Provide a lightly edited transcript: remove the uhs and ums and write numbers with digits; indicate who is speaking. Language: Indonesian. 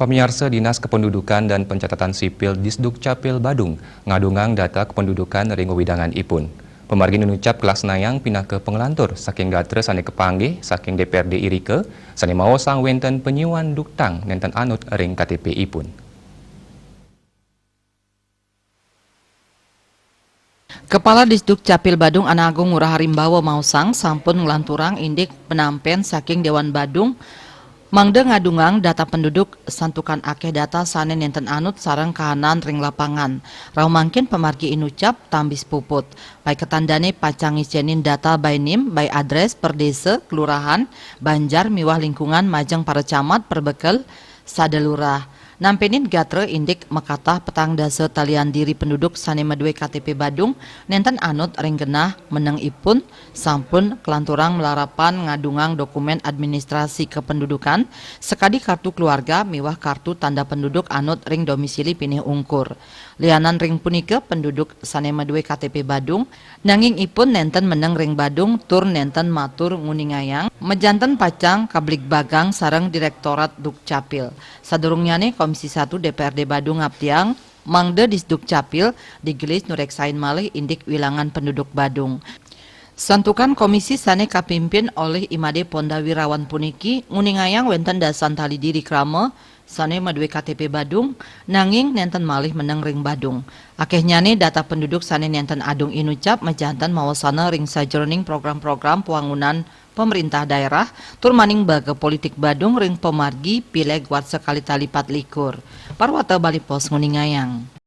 Speaker 1: Pamirsa Dinas Kependudukan dan Pencatatan Sipil Disdukcapil Badung ngadungang data kependudukan ring widangan ipun. Pemargi nunucap kelas nayang pindah ke pengelantur saking gatre sane kepanggih saking DPRD Irike sane mau sang wenten penyiwan duktang nenten anut ring KTP ipun.
Speaker 2: Kepala Disdukcapil Badung Anagung Ngurah Harimbawa Mausang sampun ngelanturang indik penampen saking Dewan Badung mangde ngadungang data penduduk santukan akeh data sane nenten anut sareng kahanan ring lapangan. Rau mangkin pemargi inucap tambis puput. Baik ketandane pacangis jenin data by NIM, by address per desa, kelurahan, banjar, miwah lingkungan, majeng para camat, perbekel, sadelurah. Nampenin gatre indik mekatah petang dasa talian diri penduduk sane medue KTP Badung nenten anut ring genah meneng ipun sampun kelanturang melarapan ngadungang dokumen administrasi kependudukan sekadi kartu keluarga miwah kartu tanda penduduk anut ring domisili pinih ungkur. Lianan ring punika penduduk sane medue KTP Badung nanging ipun nenten meneng ring Badung tur nenten matur nguningayang mejanten pacang kablik bagang sareng Direktorat Dukcapil. Sadurungyane Komisi 1 DPRD Badung ngaptiang mangde Disdukcapil digelis nureksain malih indik wilangan penduduk Badung. Santukan komisi sane kapimpin oleh Imade Pondawirawan puniki nguningayang wenten dasan tali diri krama sane madue KTP Badung nanging nenten malih meneng ring Badung. Akehnyane data penduduk sane nenten adung inucap mejantan mawasana ring sajroning program-program pembangunan pemerintah daerah tur maning baga politik Badung ring pemargi pileg wat sekali tali 4 likur. Parwata Bali Pos nguningayang.